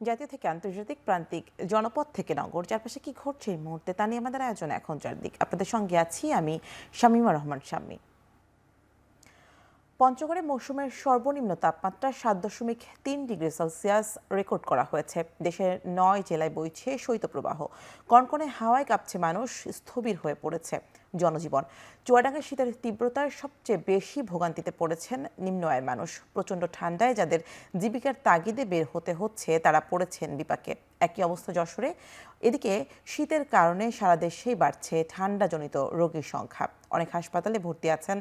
জাতীয় থেকে আন্তর্জাতিক, প্রান্তিক, জনপদ থেকে নগর, চারপাশে কি ঘটছে এই মুহূর্তে তা নিয়ে আমাদের আয়োজন এখন চারদিক। আপনাদের সঙ্গে আছি আমি শামীমা রহমান শাম্মী। পঞ্চগড়ে মৌসুমের সর্বনিম্ন তাপমাত্রা ৭.৩ ডিগ্রি সেলসিয়াস রেকর্ড করা হয়েছে। দেশের ৯ জেলায় বইছে শৈত্যপ্রবাহ। কনকনে হাওয়ায় কাঁপছে মানুষ, স্থবির হয়ে পড়েছে জনজীবন। চুয়াডাঙ্গায় শীতের তীব্রতার সবচেয়ে বেশি ভোগান্তিতে পড়েছেন নিম্ন আয়ের মানুষ। প্রচণ্ড ঠান্ডায় যাদের জীবিকার তাগিদে বের হতে হচ্ছে তারা পড়েছেন বিপাকে। একই অবস্থা যশোরে। এদিকে শীতের কারণে সারা দেশেই বাড়ছে ঠান্ডাজনিত রোগীর সংখ্যা। অনেক হাসপাতালে ভর্তি আছেন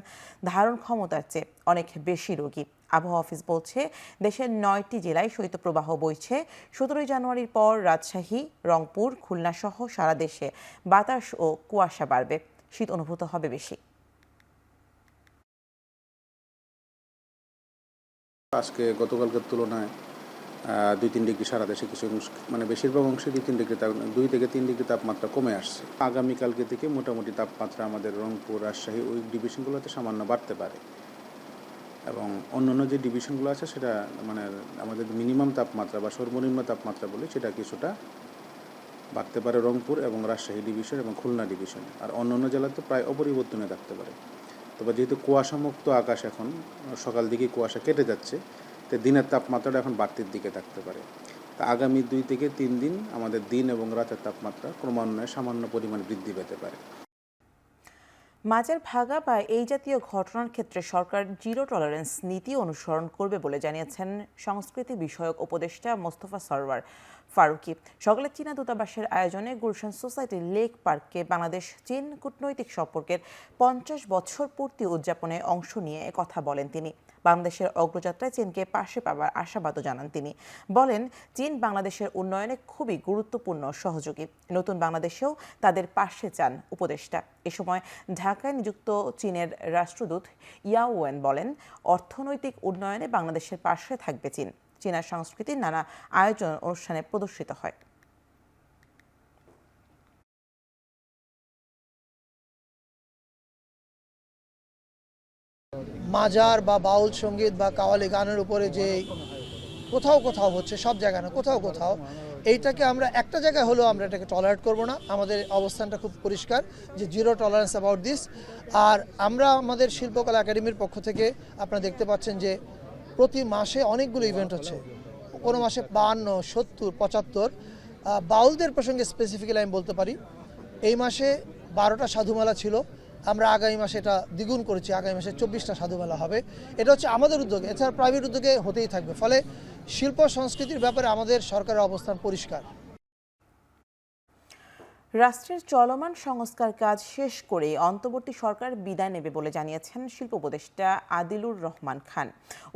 ধারণ ক্ষমতার চেয়ে অনেক বেশি রোগী। আবহাওয়া অফিস বলছে দেশের ৯টি জেলায় শৈত্যপ্রবাহ বইছে। ১৭ জানুয়ারির পর রাজশাহী, রংপুর, খুলনা সহ সারা দেশে বাতাস ও কুয়াশা বাড়বে। শীত অনুভূত হবে বেশি। আজকে গতকালকের তুলনায় ২-৩ ডিগ্রি সারা দেশে কিছু মানে বেশিরভাগ অংশে ২-৩ ডিগ্রি ২ থেকে ৩ ডিগ্রি তাপমাত্রা কমে আসছে। আগামীকালকে থেকে মোটামুটি তাপমাত্রা আমাদের রংপুর, রাজশাহী ওই ডিভিশনগুলোতে সামান্য বাড়তে পারে এবং অন্যান্য যে ডিভিশনগুলো আছে সেটা মানে আমাদের মিনিমাম তাপমাত্রা বা সর্বনিম্ন তাপমাত্রা বলি সেটা কিছুটা বাড়তে পারে রংপুর এবং রাজশাহী ডিভিশন এবং খুলনা ডিভিশন। আর অন্যান্য জেলাতে প্রায় অপরিবর্তনীয় থাকতে পারে। তবে যেহেতু কুয়াশামুক্ত আকাশ, এখন সকাল দিকে কুয়াশা কেটে যাচ্ছে, তো দিনের তাপমাত্রাটা এখন বাড়তির দিকে থাকতে পারে। তা আগামী ২ থেকে ৩ দিন আমাদের দিন এবং রাতের তাপমাত্রা ক্রমান্বয়ে সামান্য পরিমাণ বৃদ্ধি পেতে পারে। মাজার ভাঙা বা এই জাতীয় ঘটনার ক্ষেত্রে সরকার জিরো টলারেন্স নীতি অনুসরণ করবে বলে জানিয়েছেন সংস্কৃতি বিষয়ক উপদেষ্টা মোস্তফা সরওয়ার ফারুকী। সকালে চীনা দূতাবাসের আয়োজনে গুলশান সোসাইটি লেক পার্কে বাংলাদেশ চীন কূটনৈতিক সম্পর্কের ৫০ বছর পূর্তি উদযাপনে অংশ নিয়ে কথা বলেন তিনি। বাংলাদেশের অগ্রযাত্রায় চীনকে পাশে পাওয়ার আশাবাদও জানান তিনি। বলেন, চীন বাংলাদেশের উন্নয়নে খুবই গুরুত্বপূর্ণ সহযোগী। নতুন বাংলাদেশেও তাদের পাশে চান উপদেষ্টা। এ সময় ঢাকায় নিযুক্ত চীনের রাষ্ট্রদূত ইয়াওয়েন বলেন, অর্থনৈতিক উন্নয়নে বাংলাদেশের পাশে থাকবে চীন। চীনা সংস্কৃতির নানা আয়োজন অনুষ্ঠানে প্রদর্শিত হয়। মাজার বা বাউল সঙ্গীত বা কাওয়ালি গানের উপরে যে কোথাও কোথাও হচ্ছে, সব জায়গায় না, কোথাও কোথাও, এইটাকে আমরা একটা জায়গায় হলেও আমরা এটাকে টলারেট করব না। আমাদের অবস্থানটা খুব পরিষ্কার যে জিরো টলারেন্স অ্যাবাউট দিস। আর আমরা আমাদের শিল্পকলা একাডেমির পক্ষ থেকে আপনারা দেখতে পাচ্ছেন যে প্রতি মাসে অনেকগুলো ইভেন্ট হচ্ছে। কোনো মাসে ৫২, ৭০, ৭৫। বাউলদের প্রসঙ্গে স্পেসিফিক্যালি আমি বলতে পারি, এই মাসে ১২টা সাধুমেলা ছিল। আমরা আগামী মাসে এটা দ্বিগুণ করেছি, আগামী মাসে ২৪টা সাধুমেলা হবে। এটা হচ্ছে আমাদের উদ্যোগে, এছাড়া প্রাইভেট উদ্যোগে হতেই থাকবে। ফলে শিল্প সংস্কৃতির ব্যাপারে আমাদের সরকারের অবস্থান পরিষ্কার। রাষ্ট্রের চলমান সংস্কার কাজ শেষ করে অন্তর্বর্তী সরকার বিদায় নেবে বলে জানিয়েছেন শিল্প উপদেষ্টা আদিলুর রহমান খান।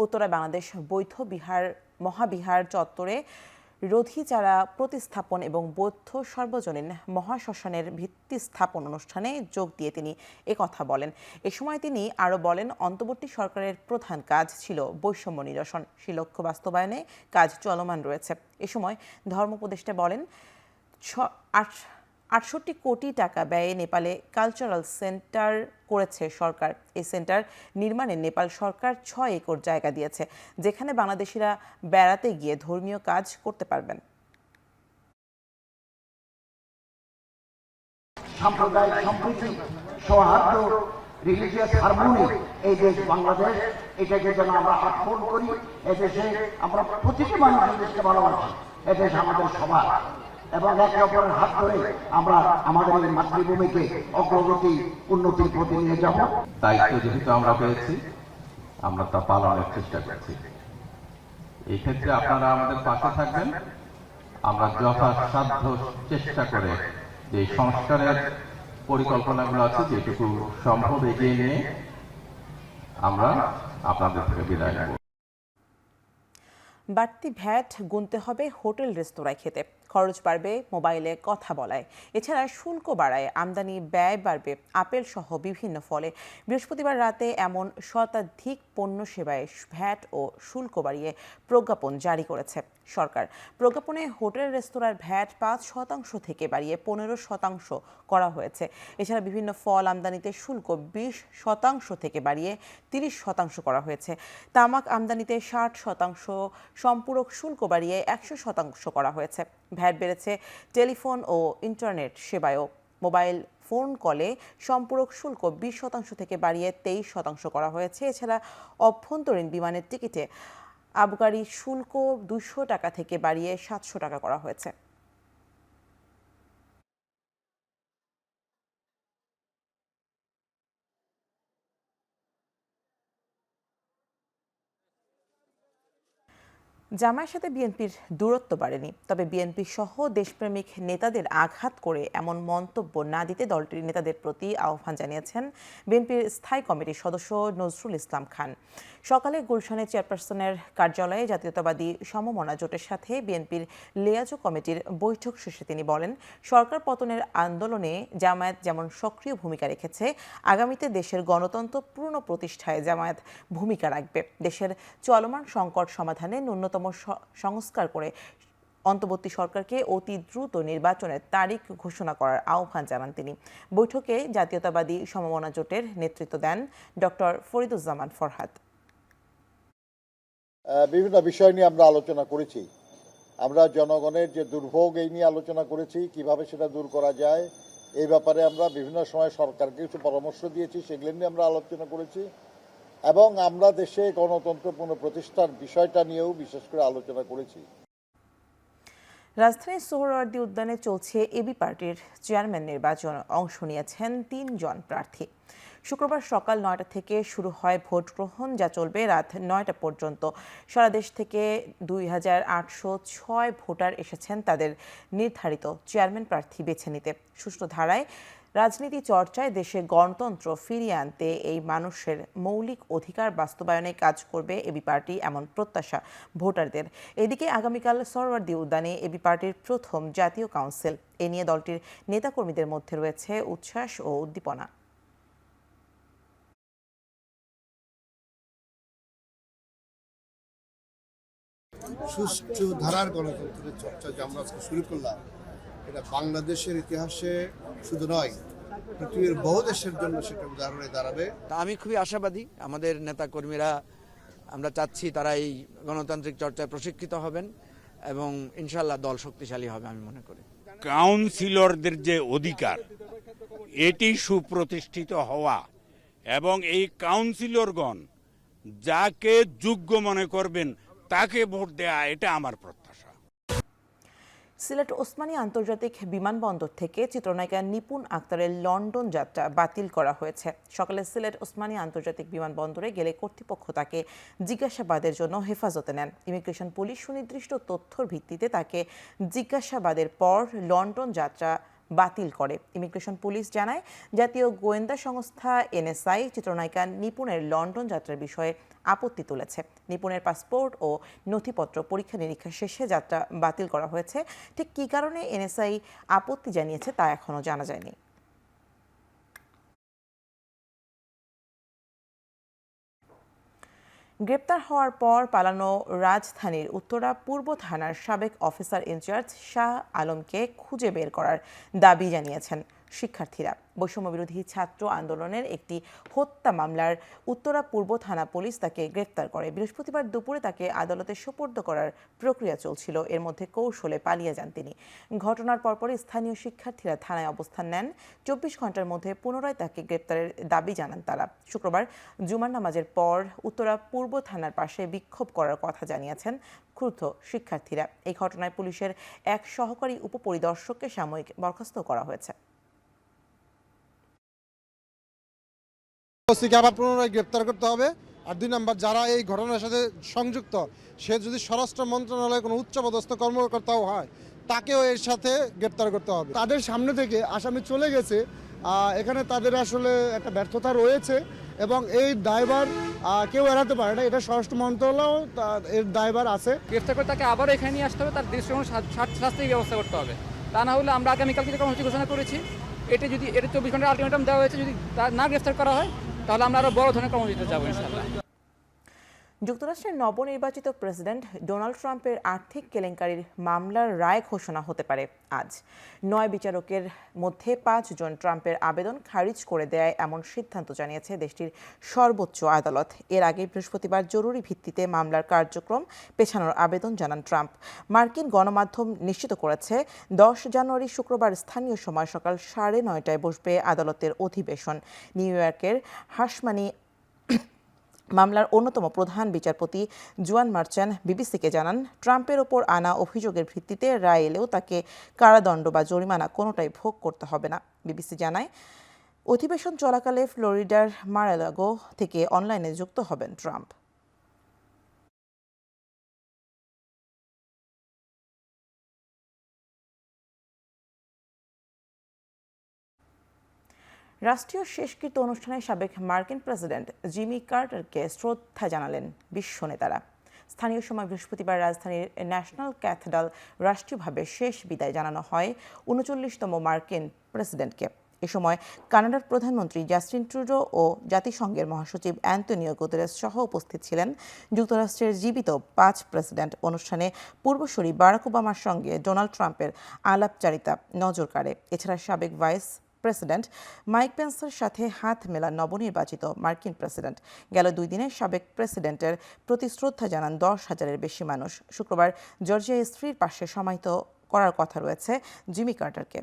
উত্তরায় বাংলাদেশ বৌদ্ধ বিহার মহাবিহার চত্বরে রথিচারা প্রতিস্থাপন এবং বৌদ্ধ সর্বজনীন মহাশ্মশানের ভিত্তি স্থাপন অনুষ্ঠানে যোগ দিয়ে তিনি একথা বলেন। এ সময় তিনি আরও বলেন, অন্তর্বর্তী সরকারের প্রধান কাজ ছিল বৈষম্য নিরসন। সেই লক্ষ্য বাস্তবায়নে কাজ চলমান রয়েছে। এ সময় ধর্ম উপদেষ্টা বলেন, ৬৮ কোটি টাকা ব্যয়ে নেপালে কালচারাল সেন্টার করেছে সরকার। এই সেন্টার নির্মাণে নেপাল সরকার ৬ একর জায়গা দিয়েছে, যেখানে বাংলাদেশিরা বেড়াতে গিয়ে ধর্মীয় কাজ করতে পারবেন। সাম্প্রদায়িক সম্প্রীতি, সৌহার্দ্য, রিলিজিয়াস হারমোনি এই দেশ বাংলাদেশ, এটাকে যেন আমরা আহ্বান করি। এদেশে আমরা প্রতিটি মানুষ দেশকে ভালোবাসি। এদেশ আমাদের সবার এবং একে অপরের হাত ধরে আমরা আমাদের এই মাতৃভূমিকে অগ্রগতি উন্নতির পথে নিয়ে যাব। দায়িত্ব যেহেতু আমরা পেয়েছি, আমরা তা পালনের চেষ্টা করছি। এই ক্ষেত্রে আপনারা আমাদের পাশে থাকবেন। আমরা যথাসাধ্য চেষ্টা করে যে সংস্কারের পরিকল্পনাগুলো আছে যেটুকু সম্ভব এগিয়ে নিয়ে আমরা আপনাদের থেকে বিদায় নেব। বাড়তি ভ্যাট গুনতে হবে হোটেল রেস্তোরাঁয় খেতে, খরচ বাড়বে মোবাইলে কথা বলায়, এছাড়া শুল্ক বাড়ায়, আমদানি ব্যয় বাড়বে আপেল সহ বিভিন্ন ফলে। বৃহস্পতিবার রাতে এমন শতাধিক পণ্য সেবায় ভ্যাট ও শুল্ক বাড়িয়ে প্রজ্ঞাপন জারি করেছে সরকার। প্রজ্ঞাপনে হোটেল রেস্তোরাঁর ভ্যাট ৫% থেকে বাড়িয়ে ১৫% করা হয়েছে। এছাড়া বিভিন্ন ফল আমদানিতে শুল্ক ২০% থেকে বাড়িয়ে ৩০% করা হয়েছে। তামাক আমদানিতে ৬০%, সম্পূরক শুল্ক বাড়িয়ে 100% করা হয়েছে। ভ্যাট বেড়েছে টেলিফোন ও ইন্টারনেট সেবায়ও। মোবাইল ফোন কলে সম্পূরক শুল্ক 20% থেকে বাড়িয়ে 23% করা হয়েছে। এছাড়া অভ্যন্তরীণ বিমানের টিকিটে আবগারি শুল্ক 200 টাকা থেকে বাড়িয়ে 700 টাকা করা হয়েছে। জামায়াতের সাথে বিএনপির দূরত্ব বাড়েনি, তবে বিএনপি সহ দেশপ্রেমিক নেতাদের আঘাত করে এমন মন্তব্য না দিতে দলটির নেতাদের প্রতি আহ্বান জানিয়েছেন বিএনপির স্থায়ী কমিটির সদস্য নজরুল ইসলাম খান। সকালে গুলশানে চেয়ারপারসনের কার্যালয়ে জাতীয়তাবাদী সমমনা জোটের সাথে বিএনপির লিয়াজো কমিটির বৈঠক শেষে তিনি বলেন, সরকার পতনের আন্দোলনে জামায়াত যেমন সক্রিয় ভূমিকা রেখেছে, আগামীতে দেশের গণতন্ত্র পুনঃপ্রতিষ্ঠায় জামায়াত ভূমিকা রাখবে। দেশের চলমান সংকট সমাধানে ন্যূনতম সংস্কার করে অন্তর্বর্তী সরকারকে অতি দ্রুত নির্বাচনের তারিখ ঘোষণা করার আহ্বান জানান তিনি। বৈঠকে জাতীয়তাবাদী সমমনা জোটের নেতৃত্ব দেন ডক্টর ফরিদুজ্জামান ফরহাদ। বিভিন্ন বিষয় নিয়ে আমরা আলোচনা করেছি। আমরা জনগণের যে দুর্ভোগ এই নিয়ে আলোচনা করেছি, কিভাবে সেটা দূর করা যায় এই ব্যাপারে আমরা বিভিন্ন সময় সরকারকে কিছু পরামর্শ দিয়েছি, সেগুলো নিয়ে আমরা আলোচনা করেছি এবং আমরা দেশে গণতন্ত্র পুনঃপ্রতিষ্ঠার বিষয়টা নিয়েও বিশেষ করে আলোচনা করেছি। রাজধানীর সোহরাওয়ার্দী উদ্যানে চলছে এবি পার্টির চেয়ারম্যান নির্বাচন। অংশ নিয়েছেন 3 জন প্রার্থী। শুক্রবার সকাল 9টা থেকে শুরু হয় ভোট গ্রহণ, যা চলবে রাত 9টা পর্যন্ত। সারা দেশ থেকে 2806 ভোটার এসেছেন তাদের নির্ধারিত চেয়ারম্যান প্রার্থী বেছে নিতে। সুষ্ঠু ধারায় রাজনীতি চর্চায় দেশে গণতন্ত্র ফিরিয়ে আনতে এই মানুষের মৌলিক অধিকার বাস্তবায়নে কাজ করবে এবি পার্টি, এমন প্রত্যাশা ভোটারদের। এদিকে আগামীকাল সোহরাওয়ার্দী উদ্যানে এবি পার্টির প্রথম জাতীয় কাউন্সিল। এ নিয়ে দলটির নেতাকর্মীদের মধ্যে রয়েছে উচ্ছ্বাস ও উদ্দীপনা। সুষ্ঠু ধারার গণতন্ত্রের চর্চা যে আমরা আজকে শুরু করলাম, এটা বাংলাদেশের ইতিহাসে শুধু নয়, পৃথিবীর বহু দেশের জন্য সেটা উদাহরণে দাঁড়াবে। তা আমি খুবই আশাবাদী, আমাদের নেতাকর্মীরা আমরা চাচ্ছি তারা এই গণতান্ত্রিক চর্চায় প্রশিক্ষিত হবেন এবং ইনশাল্লাহ দল শক্তিশালী হবে আমি মনে করি। কাউন্সিলরদের যে অধিকার, এটি সুপ্রতিষ্ঠিত হওয়া এবং এই কাউন্সিলরগণ যাকে যোগ্য মনে করবেন তাকে ভোট দেয়া, এটা আমার প্রত্যাশা। সিলেট ওসমানী আন্তর্জাতিক বিমানবন্দর থেকে চিত্রনায়িকা নিপুণ আক্তারের লন্ডন যাত্রা বাতিল করা হয়েছে। সকালে সিলেট ওসমানী আন্তর্জাতিক বিমানবন্দরে গেলে কর্তৃপক্ষ তাকে জিজ্ঞাসাবাদের জন্য হেফাজতে নেন। ইমিগ্রেশন পুলিশ সুনির্দিষ্ট তথ্যর ভিত্তিতে তাকে জিজ্ঞাসাবাদের পর লন্ডন যাত্রা বাতিল করে। ইমিগ্রেশন পুলিশ জানায়, জাতীয় গোয়েন্দা সংস্থা এনএসআই চিত্রনায়িকা নিপুণের লন্ডন যাত্রার বিষয়ে আপত্তি তুলেছে। নিপুণের পাসপোর্ট ও নথিপত্র পরীক্ষা নিরীক্ষা শেষে যাত্রা বাতিল করা হয়েছে। ঠিক কী কারণে এনএসআই আপত্তি জানিয়েছে তা এখনও জানা যায়নি। গ্রেপ্তার হওয়ার পর পালানো রাজধানীর উত্তরা পূর্ব থানার সাবেক অফিসার ইনচার্জ শাহ আলমকে খুঁজে বের করার দাবি জানিয়েছেন শিক্ষার্থীরা। বৈষম্য বিরোধী ছাত্র আন্দোলনের একটি হত্যা মামলার উত্তরা পূর্ব থানা পুলিশ তাকে গ্রেপ্তার করে। বৃহস্পতিবার দুপুরে তাকে আদালতে সোপর্দ করার প্রক্রিয়া চলছিল। এর মধ্যে কৌশলে পালিয়ে যান তিনি। ঘটনার পরপরই স্থানীয় শিক্ষার্থীরা থানায় অবস্থান নেন। 24 ঘন্টার মধ্যে পুনরায় তাকে গ্রেপ্তারের দাবি জানান তারা। শুক্রবার জুমার নামাজের পর উত্তরা পূর্ব থানার পাশে বিক্ষোভ করার কথা জানিয়েছেন ক্ষুব্ধ শিক্ষার্থীরা। এই ঘটনায় পুলিশের এক সহকারী উপপরিদর্শককে সাময়িক বরখাস্ত করা হয়েছে। আবার পুনরায় গ্রেপ্তার করতে হবে। আর 2 নম্বর, যারা এই ঘটনার সাথে সংযুক্ত, সে যদি স্বরাষ্ট্র মন্ত্রণালয়ে কোনো উচ্চপদস্থ কর্মকর্তাও হয়, তাকেও এর সাথে গ্রেপ্তার করতে হবে। তাদের সামনে থেকে আসামি চলে গেছে, এখানে তাদের আসলে একটা ব্যর্থতা রয়েছে এবং এই দায়ভার কেউ এড়াতে পারে না। এটা স্বরাষ্ট্র মন্ত্রণালয় এর দায়ভার আছে। গ্রেফতার করে তাকে আবার এখানে নিয়ে আসতে হবে, তার দৃষ্টি শাস্তির ব্যবস্থা করতে হবে। তা না হলে আমরা আগামীকালকে যে কর্মসূচি ঘোষণা করেছি, এটা 24 ঘন্টার আলটিমেটাম দেওয়া হয়েছে, যদি না গ্রেফতার করা হয় তাহলে আমরা আরো বড় ধরনের কর্মসূচিতে যাবো ইনশাআল্লাহ। যুক্তরাষ্ট্রের নবনির্বাচিত প্রেসিডেন্ট ডোনাল্ড ট্রাম্পের আর্থিক কেলেঙ্কারির মামলার রায় ঘোষণা হতে পারে আজ। 9 বিচারকের মধ্যে 5 জন ট্রাম্পের আবেদন খারিজ করে দেয় এমন সিদ্ধান্ত জানিয়েছে দেশটির সর্বোচ্চ আদালত। এর আগে বৃহস্পতিবার জরুরি ভিত্তিতে মামলার কার্যক্রম পেছানোর আবেদন জানান ট্রাম্প। মার্কিন গণমাধ্যম নিশ্চিত করেছে 10 জানুয়ারি শুক্রবার স্থানীয় সময় সকাল 9:30টায় বসবে আদালতের অধিবেশন। নিউ ইয়র্কের হাসমানি মামলার অন্যতম প্রধান বিচারপতি জুয়ান মার্চান বিবিসিকে জানান, ট্রাম্পের ওপর আনা অভিযোগের ভিত্তিতে রায় এলেও তাকে কারাদণ্ড বা জরিমানা কোনোটাই ভোগ করতে হবে না। বিবিসি জানায়, অধিবেশন চলাকালে ফ্লোরিডার মার-আ-লাগো থেকে অনলাইনে যুক্ত হবেন ট্রাম্প। রাষ্ট্রীয় শেষকৃত্য অনুষ্ঠানে সাবেক মার্কিন প্রেসিডেন্ট জিমি কার্টারকে শ্রদ্ধা জানালেন বিশ্ব নেতারা। স্থানীয় সময় বৃহস্পতিবার রাজধানীর ন্যাশনাল ক্যাথেড্রাল রাষ্ট্রীয়ভাবে শেষ বিদায় জানানো হয় 39তম মার্কিন প্রেসিডেন্টকে। এ সময় কানাডার প্রধানমন্ত্রী জাস্টিন ট্রুডো ও জাতিসংঘের মহাসচিব অ্যান্তোনিও গুতেরেস সহ উপস্থিত ছিলেন। যুক্তরাষ্ট্রের জীবিত 5 প্রেসিডেন্ট অনুষ্ঠানে পূর্বসূরি বারাক ওবামার সঙ্গে ডোনাল্ড ট্রাম্পের আলাপচারিতা নজর কাড়ে। এছাড়া সাবেক ভাইস প্রেসিডেন্ট মাইক পেন্সের সাথে হাত মেলান নবনির্বাচিত মার্কিন প্রেসিডেন্ট। গেল 2 দিনে সাবেক প্রেসিডেন্টের প্রতি শ্রদ্ধা জানান 10,000-এর বেশি মানুষ। শুক্রবার জর্জিয়ার স্ত্রীর পাশে সমাহিত করার কথা রয়েছে জিমি কার্টারকে।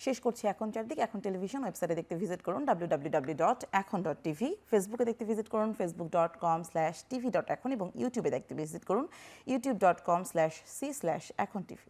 শেষ করছি এখন চারদিক। এখন টেলিভিশন ওয়েবসাইটে দেখতে ভিজিট করুন www.ekhon.tv, ফেসবুকে দেখতে ভিজিট করুন facebook.com/tv.ekhon এবং ইউটিউবে দেখতে ভিজিট করুন youtube.com/c/ekhon tv।